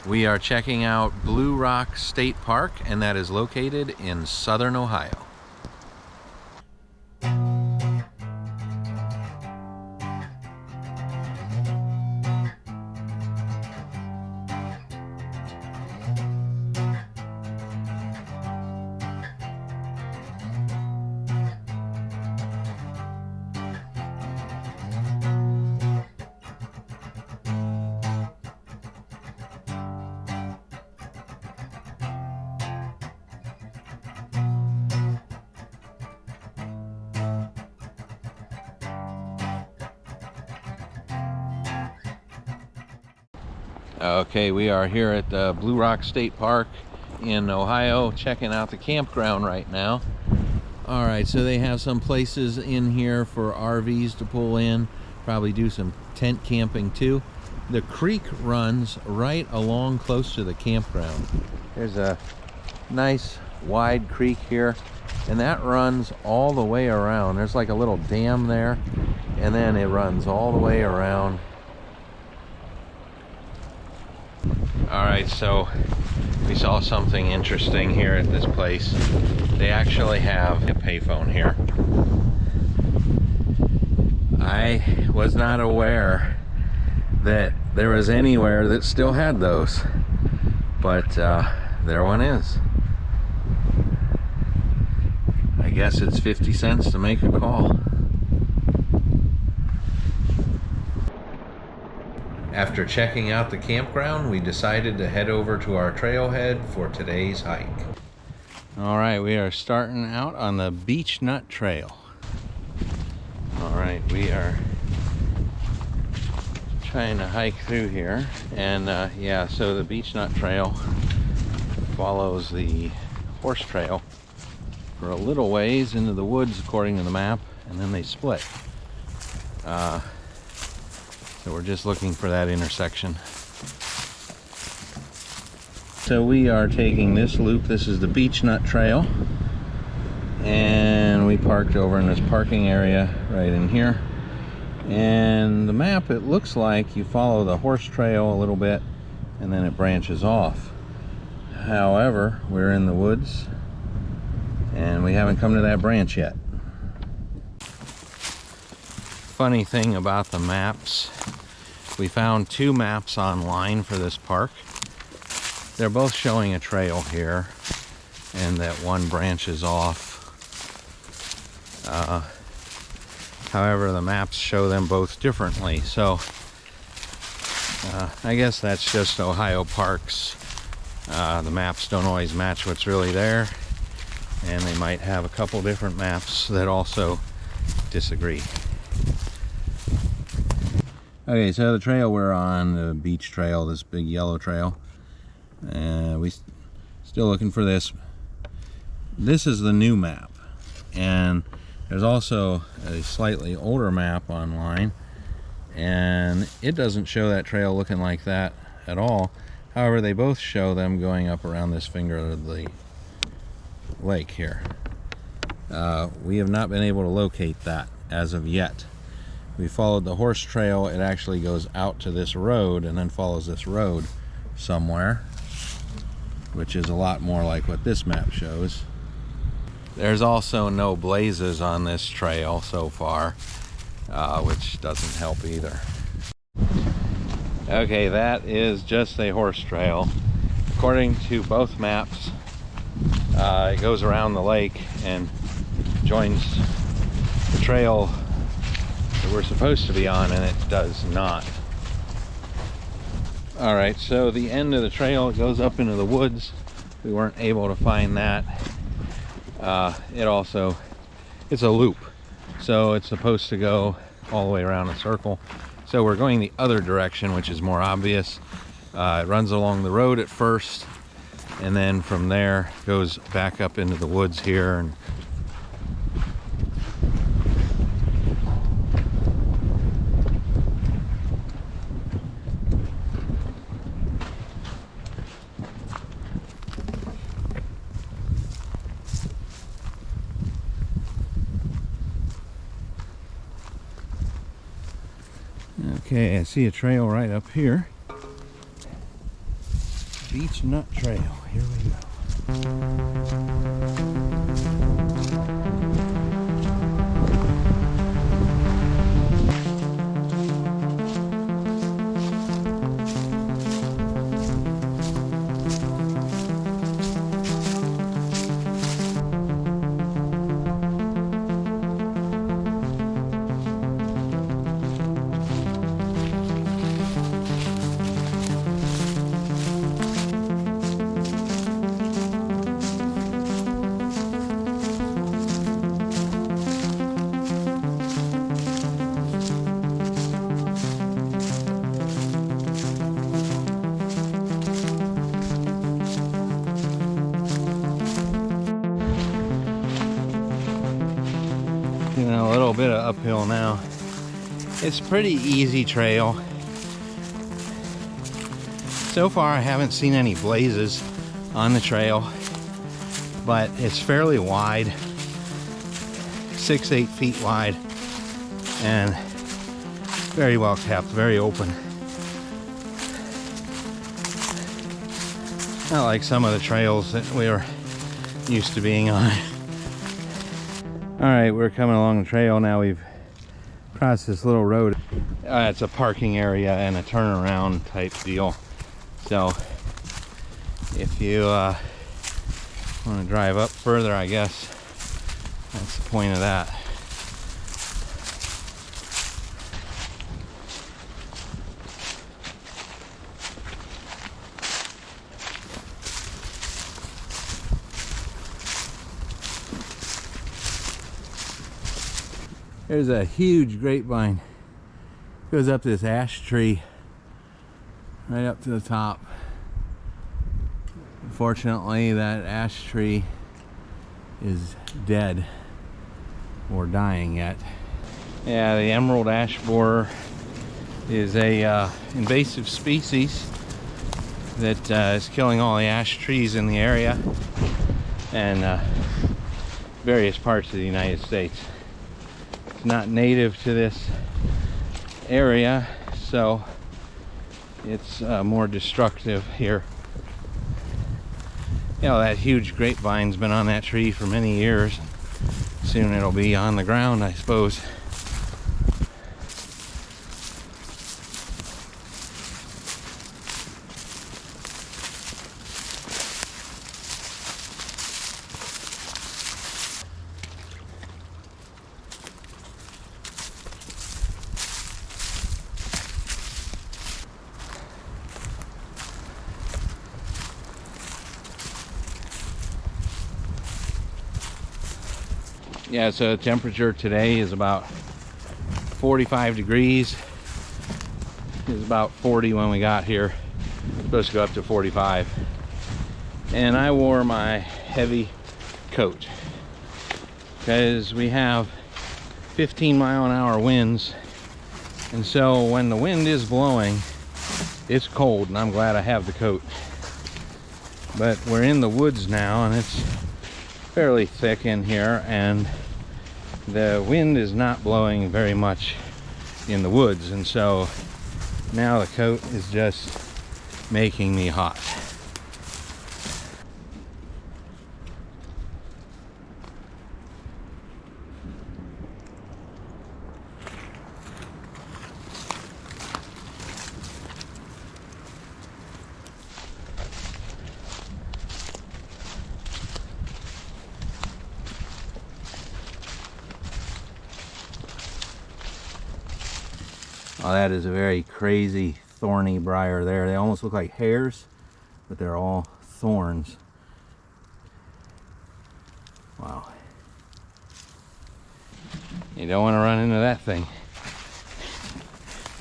We are checking out Blue Rock State Park, and that is located in southern Ohio. Okay, we are here at Blue Rock State Park in Ohio, checking out the campground right now. All right, so they have some places in here for RVs to pull in, probably do some tent camping too. The creek runs right along close to the campground. There's a nice wide creek here, and that runs all the way around. There's like a little dam there, and then it runs all the way around. All right, so we saw something interesting here at this place. They actually have a payphone here. I was not aware that there was anywhere that still had those, but there one is. I guess it's 50 cents to make a call. After checking out the campground, we decided to head over to our trailhead for today's hike. All right, we are starting out on the Beechnut Trail. All right, we are trying to hike through here, and yeah, so the Beechnut Trail follows the horse trail for a little ways into the woods according to the map, and then they split. So we're just looking for that intersection. So we are taking this loop. This is the Beechnut Trail, and we parked over in this parking area right in here. And the map, it looks like you follow the horse trail a little bit and then it branches off. However, we're in the woods and we haven't come to that branch yet. Funny thing about the maps, we found two maps online for this park. They're both showing a trail here, and that one branches off. However, the maps show them both differently, so I guess that's just Ohio parks. The maps don't always match what's really there, and they might have a couple different maps that also disagree. Okay, so the trail we're on, the beach trail, this big yellow trail, we still looking for this. This is the new map, and there's also a slightly older map online, and it doesn't show that trail looking like that at all. However, they both show them going up around this finger of the lake here. We have not been able to locate that as of yet. We followed the horse trail. It actually goes out to this road and then follows this road somewhere, which is a lot more like what this map shows. There's also no blazes on this trail so far, which doesn't help either. Okay, that is just a horse trail. According to both maps, it goes around the lake and joins the trail that we're supposed to be on, and it does not. All right, so the end of the trail goes up into the woods. We weren't able to find that. It's a loop, so it's supposed to go all the way around a circle. So we're going the other direction, which is more obvious. It runs along the road at first, and then from there goes back up into the woods here. And okay, I see a trail right up here. Beechnut Trail. Here we go. A little bit of uphill now. It's a pretty easy trail. So far I haven't seen any blazes on the trail, but it's fairly wide, 6-8 feet wide, and very well kept, very open. Not like some of the trails that we were used to being on. All right, we're coming along the trail now. We've crossed this little road. It's a parking area and a turnaround type deal. So if you want to drive up further, I guess that's the point of that. There's a huge grapevine. Goes up this ash tree right up to the top. Unfortunately, that ash tree is dead or dying yet. Yeah, the emerald ash borer is a invasive species that is killing all the ash trees in the area and various parts of the United States. It's not native to this area, so it's more destructive here. You know, that huge grapevine's been on that tree for many years. Soon it'll be on the ground, I suppose. Yeah, so the temperature today is about 45 degrees. It was about 40 when we got here. It's supposed to go up to 45. And I wore my heavy coat because we have 15-mile-an-hour winds. And so when the wind is blowing, it's cold, and I'm glad I have the coat. But we're in the woods now, and it's fairly thick in here, and the wind is not blowing very much in the woods, and so now the coat is just making me hot. Oh, that is a very crazy thorny briar there. They almost look like hairs, but they're all thorns. Wow. You don't want to run into that thing. I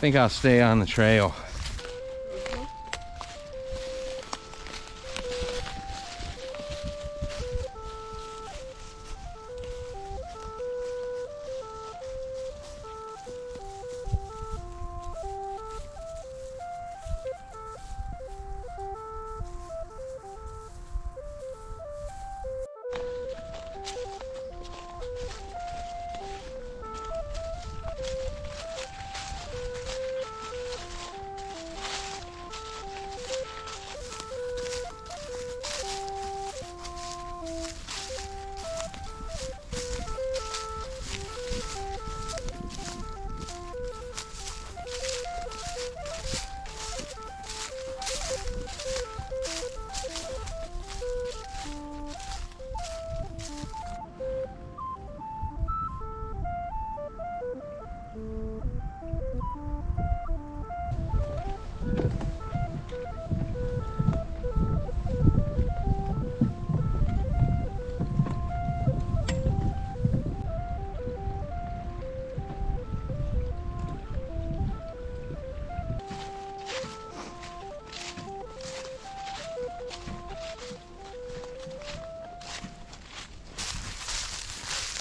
think I'll stay on the trail.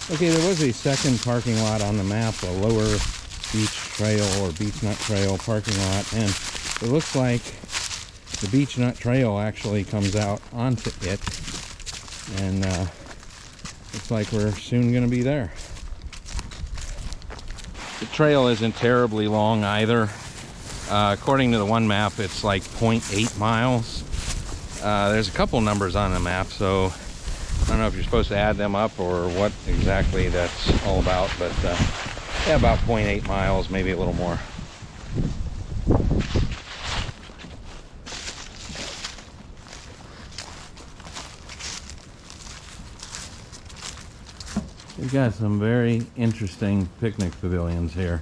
Okay, there was a second parking lot on the map, a lower beach trail or Beechnut Trail parking lot, and it looks like the Beechnut Trail actually comes out onto it, and looks like we're soon going to be there. The trail isn't terribly long either. According to the one map, it's like 0.8 miles. There's a couple numbers on the map, so I don't know if you're supposed to add them up or what exactly that's all about, but yeah, about 0.8 miles, maybe a little more. We've got some very interesting picnic pavilions here.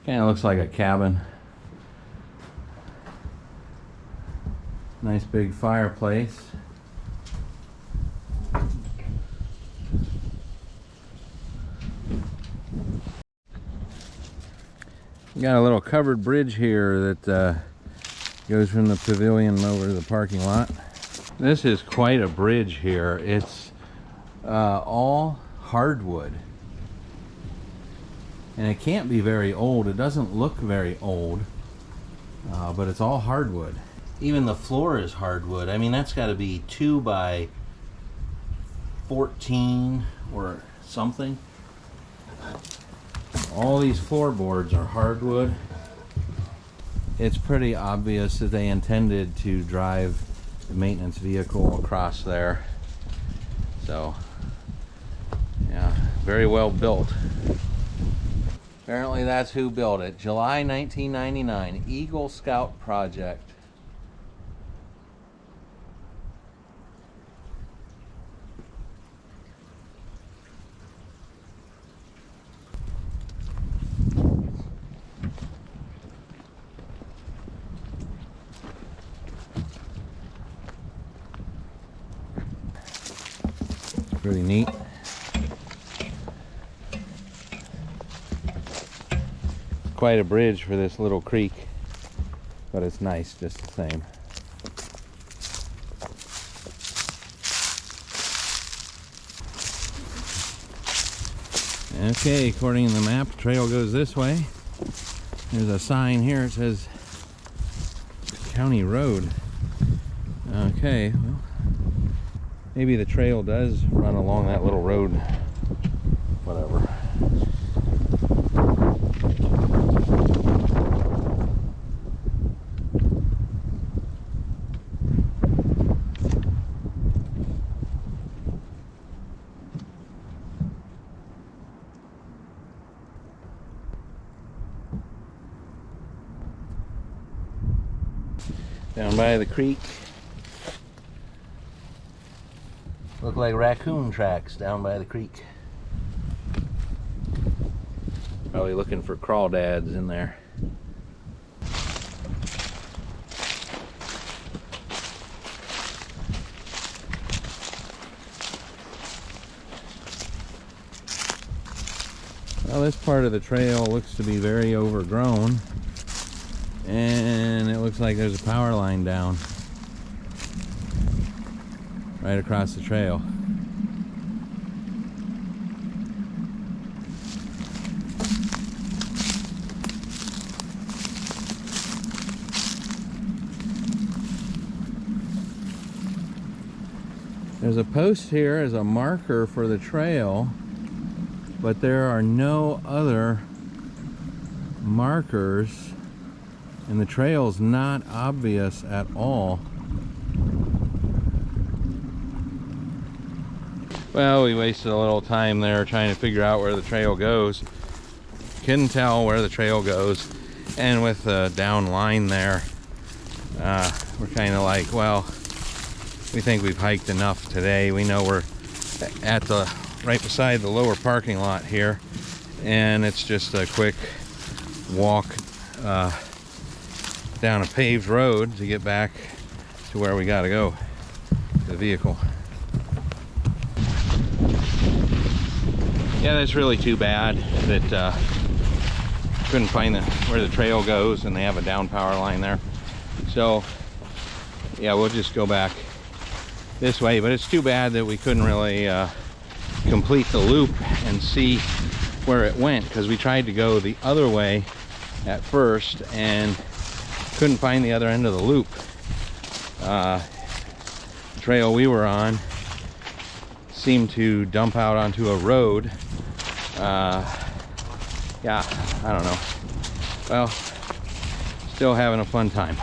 Kind of looks like a cabin. Nice big fireplace. We got a little covered bridge here that goes from the pavilion over to the parking lot. This is quite a bridge here. It's all hardwood. And it can't be very old. It doesn't look very old, but it's all hardwood. Even the floor is hardwood. I mean, that's got to be 2 by 14 or something. All these floorboards are hardwood. It's pretty obvious that they intended to drive the maintenance vehicle across there. So, yeah, very well built. Apparently that's who built it. July 1999, Eagle Scout project. Pretty neat. Quite a bridge for this little creek, but it's nice just the same. Okay, according to the map, the trail goes this way. There's a sign here, it says County Road. Okay, well, maybe the trail does run along that little road. Whatever. Down by the creek. Look like raccoon tracks down by the creek. Probably looking for crawdads in there. Well, this part of the trail looks to be very overgrown. And it looks like there's a power line down right across the trail. There's a post here as a marker for the trail, but there are no other markers. And the trail's not obvious at all. Well, we wasted a little time there trying to figure out where the trail goes. Couldn't tell where the trail goes. And with the down line there, we're kind of like, well, we think we've hiked enough today. We know we're at the right beside the lower parking lot here. And it's just a quick walk down a paved road to get back to where we gotta go, the vehicle. Yeah, that's really too bad that couldn't find where the trail goes, and they have a down power line there. So yeah, we'll just go back this way, but it's too bad that we couldn't really complete the loop and see where it went, because we tried to go the other way at first and couldn't find the other end of the loop. The trail we were on seemed to dump out onto a road. Yeah, I don't know. Well, still having a fun time.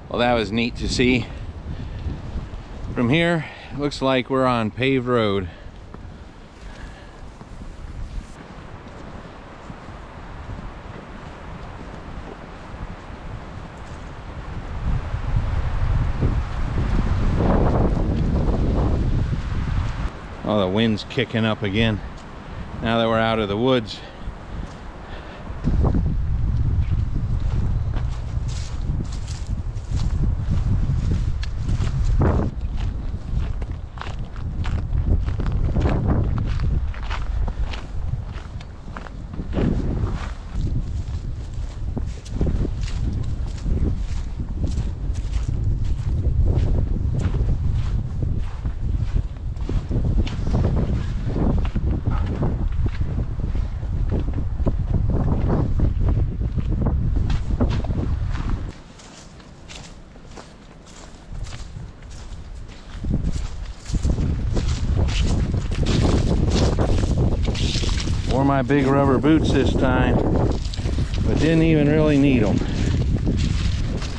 Well, that was neat to see. From here, it looks like we're on paved road. Oh, the wind's kicking up again now that we're out of the woods. Wore my big rubber boots this time, but didn't even really need them.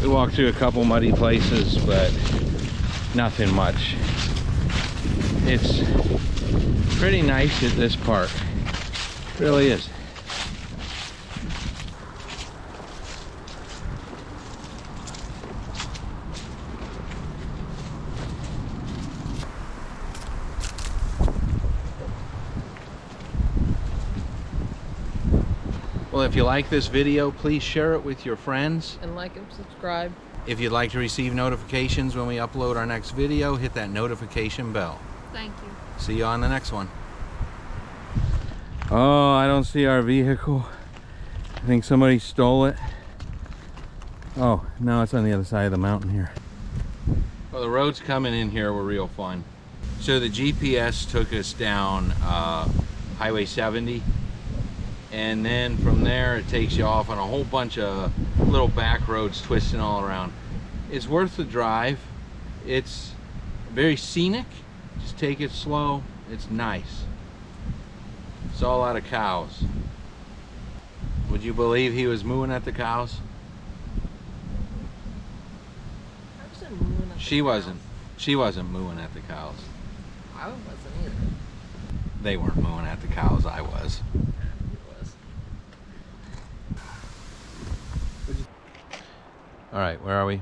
We walked through a couple muddy places, but nothing much. It's pretty nice at this park. It really is. Well, if you like this video, please share it with your friends. And like and subscribe. If you'd like to receive notifications when we upload our next video, hit that notification bell. Thank you. See you on the next one. Oh, I don't see our vehicle. I think somebody stole it. Oh, no, it's on the other side of the mountain here. Well, the roads coming in here were real fun. So the GPS took us down Highway 70. And then from there it takes you off on a whole bunch of little back roads twisting all around. It's worth the drive. It's very scenic. Just take it slow. It's nice. Saw a lot of cows. Would you believe he was mooing at the cows? She wasn't mooing at the cows. I wasn't either. They weren't mooing at the cows. I was. All right, where are we?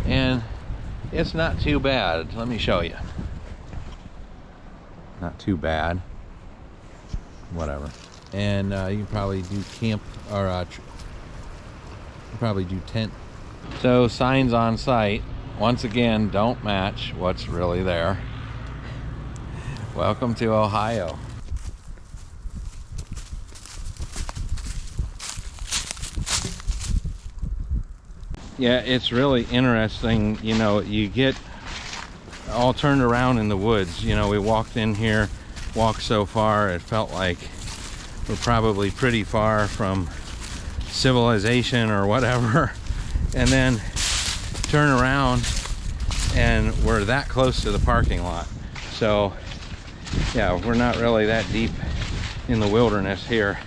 And it's not too bad. Let me show you. Not too bad. Whatever. And you can probably do camp, or probably do tent. So signs on site, once again, don't match what's really there. Welcome to Ohio. Yeah, it's really interesting. You know, you get all turned around in the woods. You know, we walked in here, walked so far, it felt like we're probably pretty far from civilization or whatever. And then turn around and we're that close to the parking lot. So yeah, we're not really that deep in the wilderness here.